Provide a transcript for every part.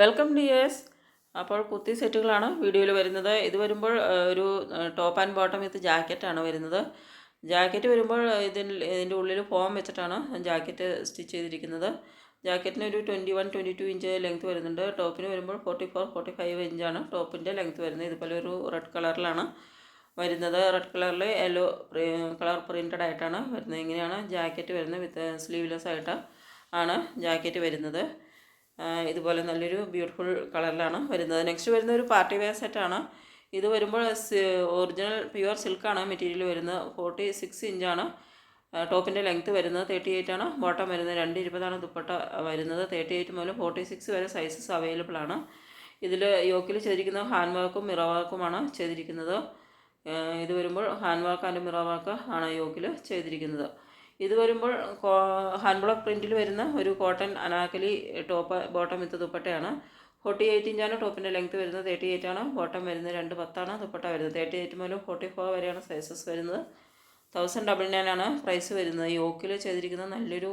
Welcome dears. അപ്പോൾ കുർത്തി സെറ്റുകളാണ് വീഡിയോയിൽ വരുന്നത്. ഇത് വരുമ്പോൾ ഒരു ടോപ്പ് ആൻഡ് ബോട്ടം വിത്ത് ജാക്കറ്റാണ് വരുന്നത്. ജാക്കറ്റ് വരുമ്പോൾ ഇതിൻ്റെ ഉള്ളിൽ ഫോം വെച്ചിട്ടാണ് ജാക്കറ്റ് സ്റ്റിച്ച് ചെയ്തിരിക്കുന്നത്. ജാക്കറ്റിന് ഒരു 21-22 ഇഞ്ച് ലെങ്ത് വരുന്നുണ്ട്. ടോപ്പിന് വരുമ്പോൾ 44-45 ഇഞ്ചാണ് ടോപ്പിൻ്റെ ലെങ്ത് വരുന്നത്. ഇതുപോലെ ഒരു റെഡ് കളറിലാണ് വരുന്നത്. റെഡ് കളറിൽ യെല്ലോ കളർ പ്രിൻറ്റഡ് ആയിട്ടാണ് വരുന്നത്. ഇങ്ങനെയാണ് ജാക്കറ്റ് വരുന്നത്. വിത്ത് സ്ലീവ്ലെസ് ആയിട്ട് ആണ് ജാക്കറ്റ് വരുന്നത്. ഇതുപോലെ നല്ലൊരു ബ്യൂട്ടിഫുൾ കളറിലാണ് വരുന്നത്. നെക്സ്റ്റ് വരുന്ന ഒരു പാർട്ടി വെയർ സെറ്റാണ്. ഇത് വരുമ്പോൾ ഒറിജിനൽ പ്യുവർ സിൽക്കാണ് മെറ്റീരിയൽ വരുന്നത്. 46 ഇഞ്ചാണ് ടോപ്പിൻ്റെ ലെങ്ത്ത് വരുന്നത്. 38 ആണ് ബോട്ടം വരുന്നത്. 220 ദുപ്പട്ട വരുന്നത്. 38 മുതൽ 46 വരെ സൈസസ് അവൈലബിൾ ആണ്. ഇതിൽ യോക്കിൽ ചെയ്തിരിക്കുന്ന ഹാൻഡ് വർക്കും മിറർ വർക്കുമാണ് ചെയ്തിരിക്കുന്നത്. ഇത് വരുമ്പോൾ hand work and mirror work ആണ് യോക്കിൽ ചെയ്തിരിക്കുന്നത്. ഇത് വരുമ്പോൾ ഹാൻഡ് ബ്ലോക്ക് പ്രിൻറ്റിൽ വരുന്ന ഒരു കോട്ടൺ അനാക്കലി ടോപ്പ് ബോട്ടം വിത്ത് ദുപ്പട്ടയാണ്. 48 ഇഞ്ചാണ് ടോപ്പിൻ്റെ ലെങ്ത്ത് വരുന്നത്. 38 ആണ് ബോട്ടം വരുന്നത്. 210 ദുപ്പട്ട വരുന്നത്. 38 മുതൽ 44 വരെയാണ് സൈസസ് വരുന്നത്. 1099 ആണ് പ്രൈസ് വരുന്നത്. യോക്കിൽ ചെയ്തിരിക്കുന്നത് നല്ലൊരു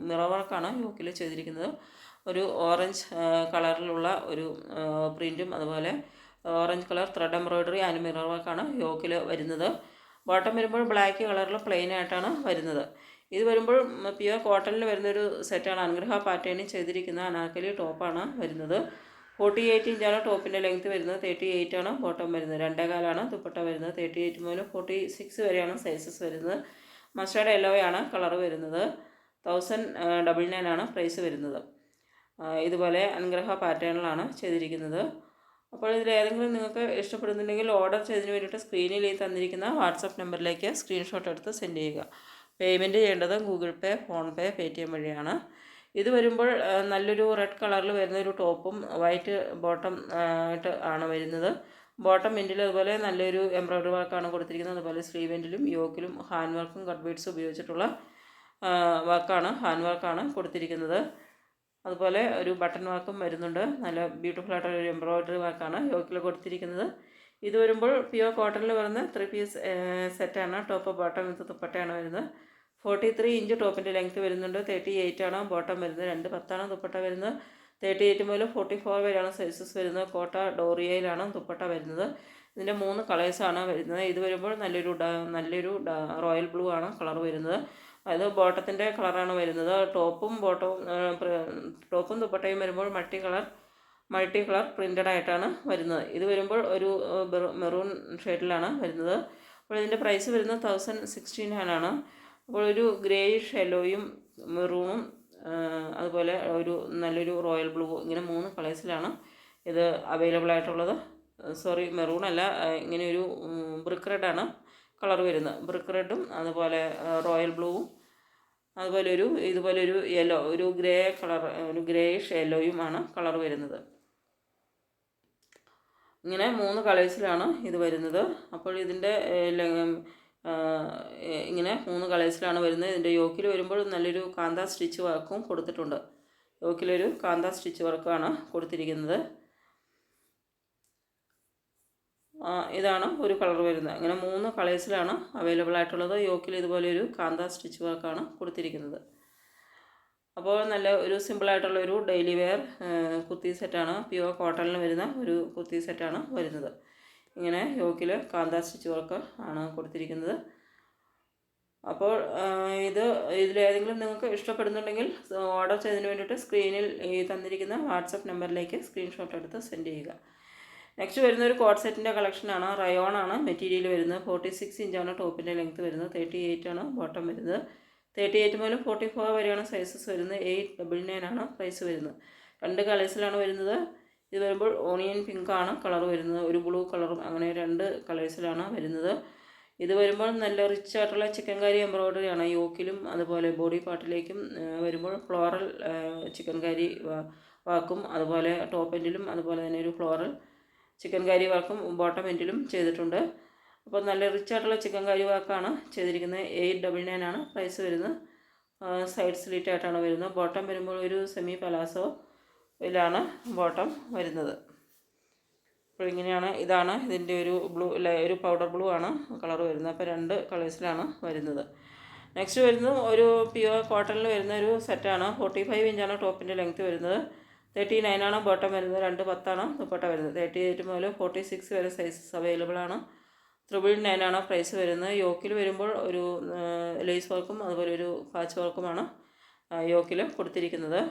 മിറർ വർക്കാണ് യോക്കിൽ ചെയ്തിരിക്കുന്നത്. ഒരു ഓറഞ്ച് കളറിലുള്ള ഒരു പ്രിൻറ്റും അതുപോലെ orange colour thread embroidery and mirror വർക്കാണ് യോക്കിൽ വരുന്നത്. ബോട്ടം വരുമ്പോൾ ബ്ലാക്ക് കളറിൽ പ്ലെയിൻ ആയിട്ടാണ് വരുന്നത്. ഇത് വരുമ്പോൾ പ്യുവർ കോട്ടണിൽ വരുന്നൊരു സെറ്റാണ്. അനുഗ്രഹ പാറ്റേണിൽ ചെയ്തിരിക്കുന്ന അനാർക്കലി ടോപ്പാണ് വരുന്നത്. 48 ഇഞ്ചാണ് ടോപ്പിൻ്റെ ലെങ്ത്ത് വരുന്നത്. 38 ആണ് ബോട്ടം വരുന്നത്. 2.25 ദുപ്പട്ട വരുന്നത്. 38 മുതൽ 46 വരെയാണ് സൈസസ് വരുന്നത്. മസ്റ്റാർഡ് യെല്ലോയാണ് കളർ വരുന്നത്. 1099 ആണ് പ്രൈസ് വരുന്നത്. ഇതുപോലെ അനുഗ്രഹ പാറ്റേണിലാണ് ചെയ്തിരിക്കുന്നത്. അപ്പോൾ ഇതിലേതെങ്കിലും നിങ്ങൾക്ക് ഇഷ്ടപ്പെടുന്നുണ്ടെങ്കിൽ ഓർഡർ ചെയ്തതിന് വേണ്ടിയിട്ട് സ്ക്രീനിൽ തന്നിരിക്കുന്ന വാട്സപ്പ് നമ്പറിലേക്ക് സ്ക്രീൻഷോട്ട് എടുത്ത് സെൻഡ് ചെയ്യുക. പേയ്മെൻറ്റ് ചെയ്യേണ്ടത് ഗൂഗിൾ പേ, ഫോൺ പേ, പേടിഎം വഴിയാണ്. ഇത് വരുമ്പോൾ നല്ലൊരു റെഡ് കളറിൽ വരുന്നൊരു ടോപ്പും വൈറ്റ് ബോട്ടം ആയിട്ട് ആണ് വരുന്നത്. ബോട്ടം എൻഡിൽ അതുപോലെ നല്ലൊരു എംബ്രോയ്ഡറി വർക്കാണ് കൊടുത്തിരിക്കുന്നത്. അതുപോലെ സ്ലീവ് എൻഡിലും യോക്കിലും ഹാൻഡ് വർക്കും കട്ട് ബീഡ്സ് ഉപയോഗിച്ചിട്ടുള്ള വർക്കാണ് ഹാൻഡ് വർക്കാണ് കൊടുത്തിരിക്കുന്നത്. അതുപോലെ ഒരു ബട്ടൺ വർക്കും വരുന്നുണ്ട്. നല്ല ബ്യൂട്ടിഫുൾ ആയിട്ടുള്ള ഒരു എംബ്രോയ്ഡറി വർക്കാണ് യോക്കിൽ കൊടുത്തിരിക്കുന്നത്. ഇത് വരുമ്പോൾ പ്യുവർ കോട്ടണിൽ വരുന്ന 3 പീസ് സെറ്റാണ്. ടോപ്പ് ബോട്ടം വിത്ത് ദുപ്പട്ടയാണ് വരുന്നത്. 43 ഇഞ്ച് ടോപ്പിൻ്റെ ലെങ്ത്ത് വരുന്നുണ്ട്. 38 ആണ് ബോട്ടം വരുന്നത്. 210 ദുപ്പട്ട വരുന്നത്. 38 മുതൽ 44 വരെയാണ് സൈസസ് വരുന്നത്. കോട്ട ഡോറിയയിലാണ് ദുപ്പട്ട വരുന്നത്. ഇതിൻ്റെ 3 കളേഴ്സാണ് വരുന്നത്. ഇത് വരുമ്പോൾ നല്ലൊരു റോയൽ ബ്ലൂ ആണ് കളർ വരുന്നത്. അത് ബോട്ടത്തിൻ്റെ കളറാണ് വരുന്നത്. ടോപ്പും ദുപ്പട്ടയും വരുമ്പോൾ മൾട്ടി കളർ പ്രിൻറ്റഡ് ആയിട്ടാണ് വരുന്നത്. ഇത് വരുമ്പോൾ ഒരു മെറൂൺ ഷെയ്ഡിലാണ് വരുന്നത്. അപ്പോൾ ഇതിൻ്റെ പ്രൈസ് വരുന്നത് 1069 ആണ്. അപ്പോൾ ഒരു ഗ്രേയിഷ് യെല്ലോയും മെറൂണും അതുപോലെ നല്ലൊരു റോയൽ ബ്ലൂ, ഇങ്ങനെ 3 കളേഴ്സിലാണ് ഇത് അവൈലബിൾ ആയിട്ടുള്ളത്. മെറൂൺ അല്ല, ഇങ്ങനെ ഒരു ബ്രിക്ക് റെഡാണ് കളർ വരുന്നത്. ബ്രിക്ക് റെഡും അതുപോലെ റോയൽ ബ്ലൂവും അതുപോലെ ഇതുപോലൊരു യെല്ലോ, ഒരു ഗ്രേ കളർ, ഒരു ഗ്രേയിഷ് യെല്ലോയുമാണ് കളർ വരുന്നത്. ഇങ്ങനെ 3 കളേഴ്സിലാണ് ഇത് വരുന്നത്. അപ്പോൾ ഇതിൻ്റെ ഇങ്ങനെ 3 കളേഴ്സിലാണ് വരുന്നത്. ഇതിൻ്റെ യോക്കിൽ വരുമ്പോൾ നല്ലൊരു കാന്ത സ്റ്റിച്ച് വർക്കും കൊടുത്തിട്ടുണ്ട്. യോക്കിലൊരു കാന്ത സ്റ്റിച്ച് വർക്കാണ് കൊടുത്തിരിക്കുന്നത്. ഇതാണ് ഒരു കളർ വരുന്നത്. ഇങ്ങനെ 3 കളേഴ്സിലാണ് അവൈലബിൾ ആയിട്ടുള്ളത്. യോക്കിൽ ഇതുപോലെ ഒരു കാന്ത സ്റ്റിച്ച് വർക്കാണ് കൊടുത്തിരിക്കുന്നത്. അപ്പോൾ നല്ല ഒരു സിമ്പിളായിട്ടുള്ള ഒരു ഡെയിലി വെയർ കുർത്തി സെറ്റാണ്. പ്യുവർ കോട്ടണിൽ വരുന്ന ഒരു കുർത്തി സെറ്റാണ് വരുന്നത്. ഇങ്ങനെ യോക്കിൽ കാന്ത സ്റ്റിച്ച് വർക്ക് ആണ് കൊടുത്തിരിക്കുന്നത്. അപ്പോൾ ഇതിലേതെങ്കിലും നിങ്ങൾക്ക് ഇഷ്ടപ്പെടുന്നുണ്ടെങ്കിൽ ഓർഡർ ചെയ്തതിന് വേണ്ടിയിട്ട് സ്ക്രീനിൽ തന്നിരിക്കുന്ന വാട്സപ്പ് നമ്പറിലേക്ക് സ്ക്രീൻഷോട്ട് എടുത്ത് സെൻഡ് ചെയ്യുക. നെക്സ്റ്റ് വരുന്ന ഒരു കോട്ട് സെറ്റിൻ്റെ കളക്ഷനാണ്. റയോൺ ആണ് മെറ്റീരിയൽ വരുന്നത്. 46 ഇഞ്ചാണ് ടോപ്പിൻ്റെ ലെങ്ത്ത് വരുന്നത്. 38 ആണ് ബോട്ടം വരുന്നത്. 38 മുതൽ 44 വരെയാണ് സൈസസ് വരുന്നത്. 899 ആണ് പ്രൈസ് വരുന്നത്. 2 കളേഴ്സിലാണ് വരുന്നത്. ഇത് വരുമ്പോൾ ഓണിയൻ പിങ്ക് ആണ് കളർ വരുന്നത്. ഒരു ബ്ലൂ കളറും, അങ്ങനെ 2 കളേഴ്സിലാണ് വരുന്നത്. ഇത് വരുമ്പോൾ നല്ല റിച്ച് ആയിട്ടുള്ള ചിക്കൻ കാരി എംബ്രോയ്ഡറി ആണ്. യോക്കിലും അതുപോലെ ബോഡി പാർട്ടിലേക്കും വരുമ്പോൾ ഫ്ലോറൽ ചിക്കൻ കാരി വർക്കും, അതുപോലെ ടോപ്പ് എൻഡിലും അതുപോലെ തന്നെ ഒരു ഫ്ലോറൽ ചിക്കൻ കാരി വർക്കും ബോട്ടം എൻഡിലും ചെയ്തിട്ടുണ്ട്. അപ്പോൾ നല്ല റിച്ച് ആയിട്ടുള്ള ചിക്കൻ കാരി വർക്കാണ് ചെയ്തിരിക്കുന്നത്. 899 ആണ് പ്രൈസ് വരുന്നത്. സൈഡ് സ്ലിറ്റ് ആയിട്ടാണ് വരുന്നത്. ബോട്ടം വരുമ്പോൾ ഒരു സെമി പലാസോയിലാണ് ബോട്ടം വരുന്നത്. അപ്പോൾ ഇതാണ് ഇതിൻ്റെ ഒരു ഒരു പൗഡർ ബ്ലൂ ആണ് കളർ വരുന്നത്. അപ്പോൾ 2 കളേഴ്സിലാണ് വരുന്നത്. നെക്സ്റ്റ് വരുന്നത് ഒരു പ്യുവർ കോട്ടണിൽ വരുന്ന ഒരു സെറ്റാണ്. 45 ഇഞ്ചാണ് ടോപ്പിൻ്റെ ലെങ്ത്ത് വരുന്നത്. 39 ആണ് ബോട്ടം വരുന്നത്. 210 ദുപ്പട്ട വരുന്നത്. 38 മുതൽ 46 വരെ സൈസസ് അവൈലബിൾ ആണ്. 999 ആണ് പ്രൈസ് വരുന്നത്. യോക്കിൽ വരുമ്പോൾ ഒരു ലേസ് വർക്കും അതുപോലെ ഒരു പാച്ച് വർക്കുമാണ് യോക്കിൽ കൊടുത്തിരിക്കുന്നത്.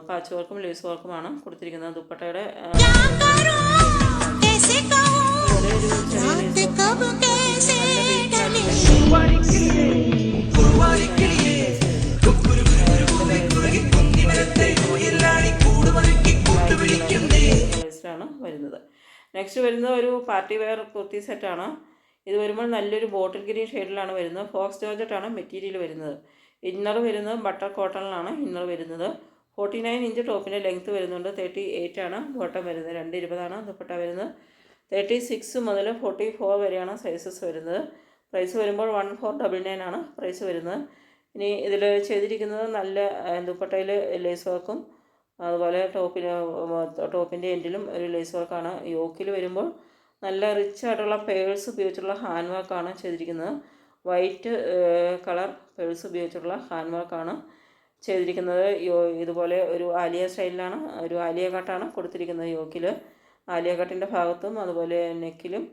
പാച്ച് വർക്കും ലേസ് വർക്കുമാണ് കൊടുത്തിരിക്കുന്നത്. ദുപ്പട്ടയുടെ ാണ് വരുന്നത്. നെക്സ്റ്റ് വരുന്നത് ഒരു പാർട്ടി വെയർ കുർത്തി സെറ്റാണ്. ഇത് വരുമ്പോൾ നല്ലൊരു ബോട്ടിൽ ഗ്രീൻ ഷെയ്ഡിലാണ് വരുന്നത്. ഫോക്സ് ജോർജറ്റാണ് മെറ്റീരിയൽ വരുന്നത്. ഇന്നർ വരുന്നത് ബട്ടർ കോട്ടണിലാണ് ഇന്നർ വരുന്നത്. 49 ഇഞ്ച് ടോപ്പിൻ്റെ ലെങ്ത്ത് വരുന്നുണ്ട്. 38 ആണ് ബോട്ടം വരുന്നത്. 220 ദുപ്പട്ട വരുന്നത്. 36 മുതൽ 44 വരെയാണ് സൈസസ് വരുന്നത്. പ്രൈസ് വരുമ്പോൾ 1499 ആണ് പ്രൈസ് വരുന്നത്. ഇനി ഇതിൽ ചെയ്തിരിക്കുന്നത് നല്ല ദുപ്പട്ടയിൽ ലേസ് വർക്കും അതുപോലെ ടോപ്പിൻ്റെ എൻഡിലും ഒരു ലേസ് വർക്കാണ്. യോക്കിൽ വരുമ്പോൾ നല്ല റിച്ച് ആയിട്ടുള്ള പേഴ്സ് ഉപയോഗിച്ചുള്ള ഹാൻഡ് വർക്കാണ് ചെയ്തിരിക്കുന്നത്. വൈറ്റ് കളർ പേഴ്സ് ഉപയോഗിച്ചുള്ള ഹാൻഡ് വർക്കാണ് ചെയ്തിരിക്കുന്നത്. ഇതുപോലെ ഒരു ആലിയ സ്റ്റൈലിലാണ്, ഒരു ആലിയ കട്ടാണ് കൊടുത്തിരിക്കുന്നത് യോക്കിൽ. ആലിയ കട്ടിൻ്റെ ഭാഗത്തും അതുപോലെ നെക്കിലും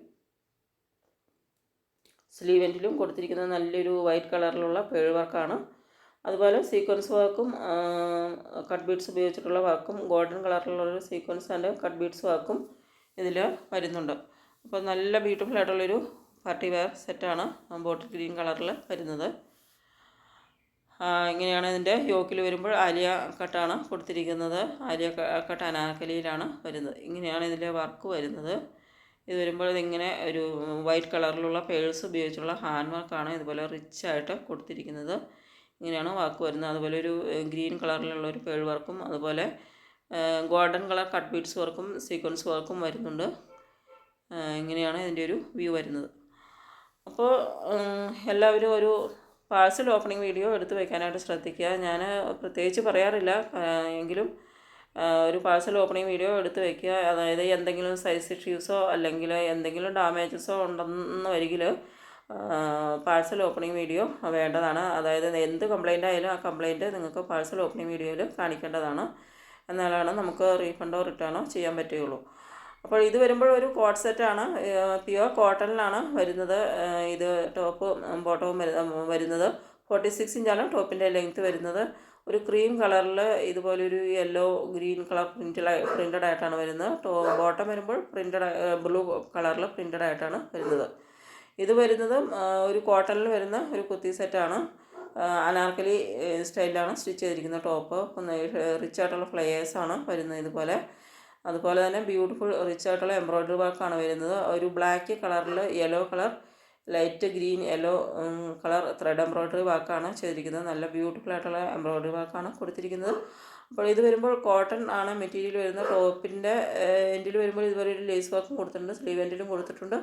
സ്ലീവ് എൻഡിലും കൊടുത്തിരിക്കുന്നത് നല്ലൊരു വൈറ്റ് കളറിലുള്ള പേൾ വർക്കാണ്. അതുപോലെ സീക്വൻസ് വർക്കും കട്ട് ബീഡ്സ് ഉപയോഗിച്ചിട്ടുള്ള വർക്കും ഗോൾഡൻ കളറിലുള്ളൊരു സീക്വൻസ് ആൻഡ് കട്ട് ബീഡ്സ് വർക്കും ഇതിൽ വരുന്നുണ്ട്. അപ്പോൾ നല്ല ബ്യൂട്ടിഫുൾ ആയിട്ടുള്ളൊരു പാർട്ടി വെയർ സെറ്റാണ് ബോട്ടിൽ ഗ്രീൻ കളറിൽ വരുന്നത്. ഇങ്ങനെയാണ് ഇതിൻ്റെ യോക്കിൽ വരുമ്പോൾ ആലിയ കട്ടാണ് കൊടുത്തിരിക്കുന്നത്. ആലിയ കട്ട് അനാർക്കലിയിലാണ് വരുന്നത്. ഇങ്ങനെയാണ് ഇതിൻ്റെ വർക്ക് വരുന്നത്. ഇത് വരുമ്പോൾ ഇതിങ്ങനെ ഒരു വൈറ്റ് കളറിലുള്ള പേഴ്സ് ഉപയോഗിച്ചുള്ള ഹാൻഡ് വർക്കാണ് ഇതുപോലെ റിച്ച് ആയിട്ട് കൊടുത്തിരിക്കുന്നത്. ഇങ്ങനെയാണ് വർക്ക് വരുന്നത്. അതുപോലെ ഒരു ഗ്രീൻ കളറിലുള്ള ഒരു പേൾ വർക്കും അതുപോലെ ഗോൾഡൻ കളർ കട്ട് ബീഡ്സ് വർക്കും സീക്വൻസ് വർക്കും വരുന്നുണ്ട്. ഇങ്ങനെയാണ് ഇതിൻ്റെ ഒരു വ്യൂ വരുന്നത്. അപ്പോൾ എല്ലാവരും ഒരു പാഴ്സൽ ഓപ്പണിംഗ് വീഡിയോ എടുത്ത് വയ്ക്കാനായിട്ട് ശ്രദ്ധിക്കുക. ഞാൻ പ്രത്യേകിച്ച് പറയാറില്ല, എങ്കിലും ഒരു പാഴ്സൽ ഓപ്പണിംഗ് വീഡിയോ എടുത്ത് വയ്ക്കുക. അതായത് എന്തെങ്കിലും സൈസ് ഇഷ്യൂസോ അല്ലെങ്കിൽ എന്തെങ്കിലും ഡാമേജസോ ഉണ്ടെന്ന് വരികിൽ പാഴ്സൽ ഓപ്പണിംഗ് വീഡിയോ വേണ്ടതാണ്. അതായത് എന്ത് കംപ്ലൈൻ്റ് ആയാലും ആ കംപ്ലൈൻറ്റ് നിങ്ങൾക്ക് പാഴ്സൽ ഓപ്പണിംഗ് വീഡിയോയിൽ കാണിക്കേണ്ടതാണ്. എന്നാലാണ് നമുക്ക് റീഫണ്ടോ റിട്ടേണോ ചെയ്യാൻ പറ്റുകയുള്ളൂ. അപ്പോൾ ഇത് വരുമ്പോൾ ഒരു കോട്ട് സെറ്റാണ്. പ്യുവർ കോട്ടണിലാണ് വരുന്നത്. ഇത് ടോപ്പ് ബോട്ടവും വരുന്നത്. 46 ഇഞ്ചാണ് ടോപ്പിൻ്റെ ലെങ്ത്ത് വരുന്നത്. ഒരു ക്രീം കളറിൽ ഇതുപോലൊരു യെല്ലോ ഗ്രീൻ കളർ പ്രിൻ്റഡ് ആയിട്ടാണ് വരുന്നത്. ബോട്ടം വരുമ്പോൾ ബ്ലൂ കളറിൽ പ്രിൻ്റഡ് ആയിട്ടാണ് വരുന്നത്. ഇത് വരുന്നതും ഒരു കോട്ടണിൽ വരുന്ന ഒരു കുർത്തി സെറ്റാണ്. അനാർക്കലി സ്റ്റൈലിലാണ് സ്റ്റിച്ച് ചെയ്തിരിക്കുന്നത്. ടോപ്പ് റിച്ച് ആയിട്ടുള്ള ഫ്ലയേഴ്സാണ് വരുന്നത് ഇതുപോലെ. അതുപോലെ തന്നെ ബ്യൂട്ടിഫുൾ റിച്ച് ആയിട്ടുള്ള എംബ്രോയ്ഡറി വർക്കാണ് വരുന്നത്. ഒരു ബ്ലാക്ക് കളറിൽ yellow colour light green yellow colour thread embroidery വർക്കാണ് ചെയ്തിരിക്കുന്നത്. നല്ല ബ്യൂട്ടിഫുൾ ആയിട്ടുള്ള എംബ്രോയ്ഡറി വർക്കാണ് കൊടുത്തിരിക്കുന്നത്. അപ്പോൾ ഇത് വരുമ്പോൾ കോട്ടൺ ആണ് മെറ്റീരിയൽ വരുന്നത്. ടോപ്പിൻ്റെ എൻഡിൽ വരുമ്പോൾ ഇതുപോലെ ഒരു ലേസ് വർക്കും കൊടുത്തിട്ടുണ്ട്. സ്ലീവ് എൻഡിലും കൊടുത്തിട്ടുണ്ട്.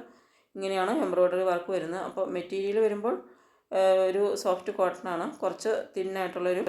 ഇങ്ങനെയാണ് എംബ്രോയ്ഡറി വർക്ക് വരുന്നത്. അപ്പോൾ മെറ്റീരിയൽ വരുമ്പോൾ ഒരു സോഫ്റ്റ് കോട്ടൺ ആണ്. കുറച്ച് തിന്നായിട്ടുള്ളൊരു